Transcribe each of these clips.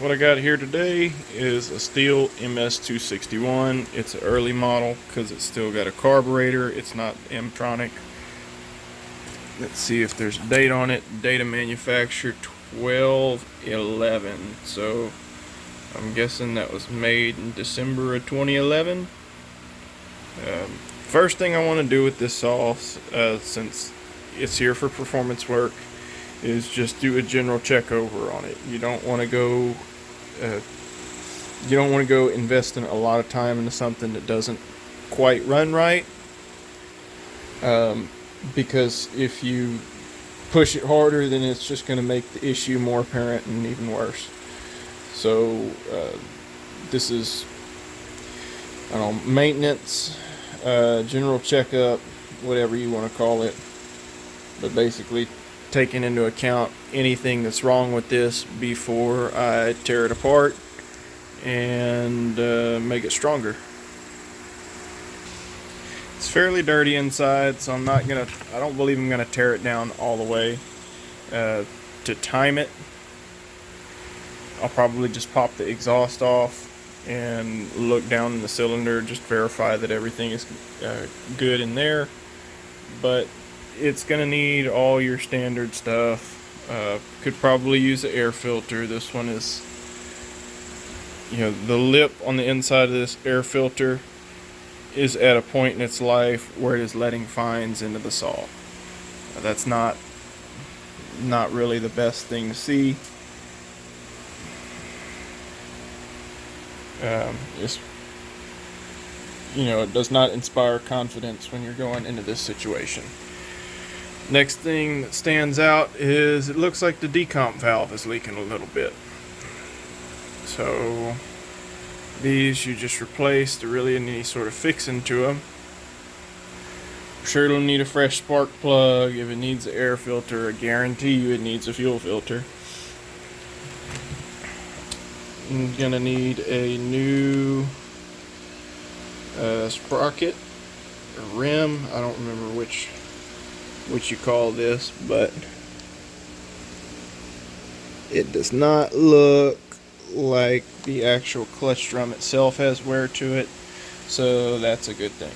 What I got here today is a Stihl MS-261. It's an early model because it's still got a carburetor. It's not M-tronic. Let's see if there's a date on it. Date of manufacture 12/11. So I'm guessing that was made in December of 2011. First thing I want to do with this saw, since it's here for performance work, is just do a general check over on it. You don't want to go investing a lot of time into something that doesn't quite run right, because if you push it harder, then it's just going to make the issue more apparent and even worse. So this is, I don't know, maintenance, general checkup, whatever you want to call it, but basically taking into account anything that's wrong with this before I tear it apart and make it stronger. It's fairly dirty inside, so I don't believe I'm gonna tear it down all the way. To time it, I'll probably just pop the exhaust off and look down in the cylinder, just verify that everything is good in there. But it's gonna need all your standard stuff. Could probably use an air filter. This one is, the lip on the inside of this air filter is at a point in its life where it is letting fines into the saw. That's not really the best thing to see. It does not inspire confidence when you're going into this situation. Next thing that stands out is it looks like the decomp valve is leaking a little bit. So these you just replace. There really isn't any sort of fixing to them. I'm sure it'll need a fresh spark plug. If it needs an air filter, I guarantee you it needs a fuel filter. I'm gonna need a new sprocket or rim. I don't remember which you call this, but it does not look like the actual clutch drum itself has wear to it, so that's a good thing.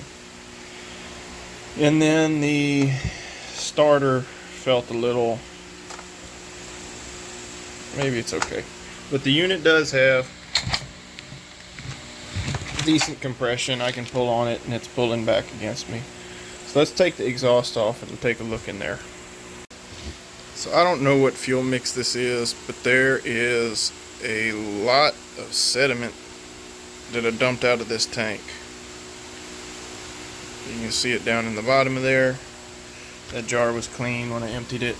And then the starter felt a little, maybe it's okay, but the unit does have decent compression. I can pull on it and it's pulling back against me. So let's take the exhaust off and take a look in there. So I don't know what fuel mix this is, but there is a lot of sediment that I dumped out of this tank. You can see it down in the bottom of there. That jar was clean when I emptied it.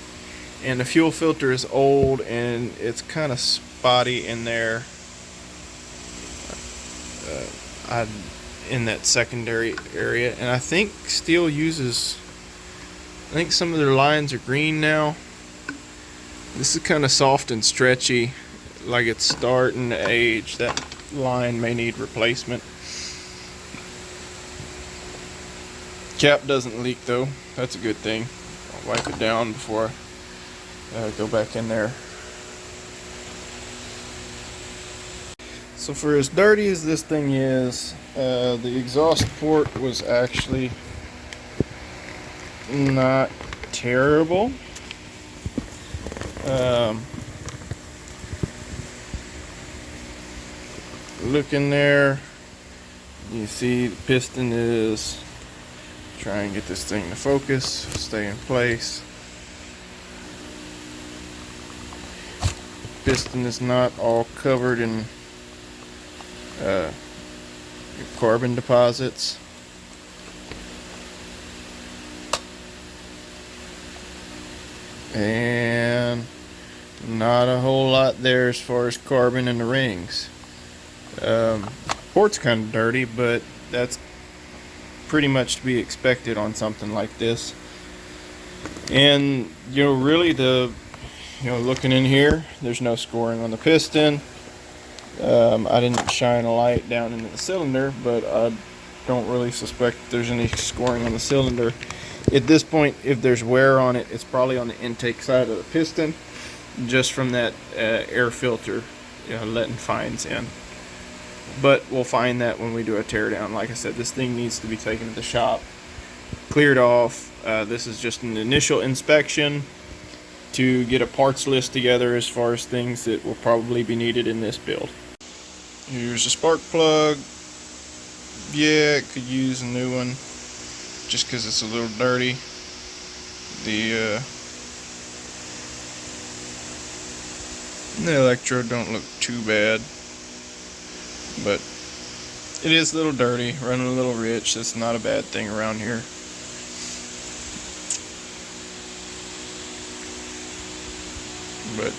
And the fuel filter is old and it's kind of spotty in there. In that secondary area, and I think Stihl uses, I think some of their lines are green now. This is kind of soft and stretchy, like it's starting to age. That line may need replacement. Cap doesn't leak though, that's a good thing. I'll wipe it down before I go back in there. So for as dirty as this thing is, the exhaust port was actually not terrible. Look in there, you see the piston is, try and get this thing to focus, stay in place. Piston is not all covered in carbon deposits. And not a whole lot there as far as carbon in the rings. Port's kind of dirty, but that's pretty much to be expected on something like this. And really looking in here, there's no scoring on the piston. I didn't shine a light down into the cylinder, but I don't really suspect there's any scoring on the cylinder. At this point, if there's wear on it, it's probably on the intake side of the piston, just from that air filter letting fines in. But we'll find that when we do a teardown. Like I said, this thing needs to be taken to the shop, cleared off. This is just an initial inspection to get a parts list together as far as things that will probably be needed in this build. Here's a spark plug. Yeah, it could use a new one just because it's a little dirty. The electrode don't look too bad, but it is a little dirty, running a little rich. That's not a bad thing around here. But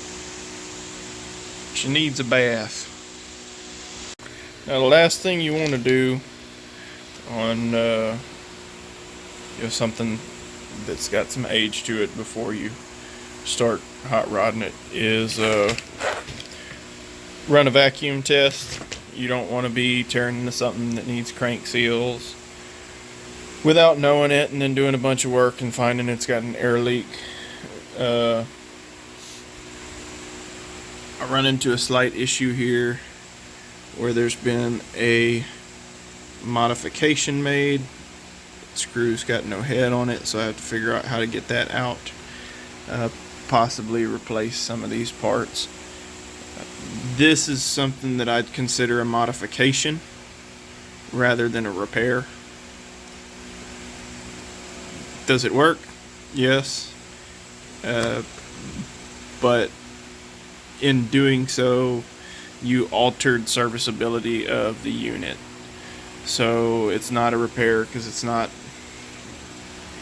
she needs a bath. Now the last thing you want to do on something that's got some age to it before you start hot rodding it is run a vacuum test. You don't want to be tearing into something that needs crank seals without knowing it and then doing a bunch of work and finding it's got an air leak. I run into a slight issue here where there's been a modification made. The screw's got no head on it, so I have to figure out how to get that out. Possibly replace some of these parts. This is something that I'd consider a modification rather than a repair. Does it work? Yes. But in doing so, you altered serviceability of the unit. So it's not a repair because it's not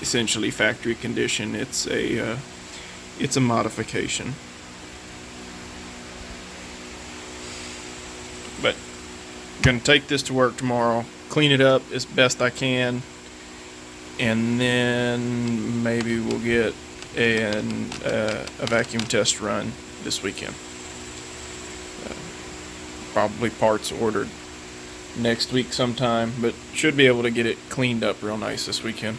essentially factory condition. It's a modification. But I'm gonna take this to work tomorrow, clean it up as best I can, and then maybe we'll get a vacuum test run this weekend. Probably parts ordered next week sometime, but should be able to get it cleaned up real nice this weekend.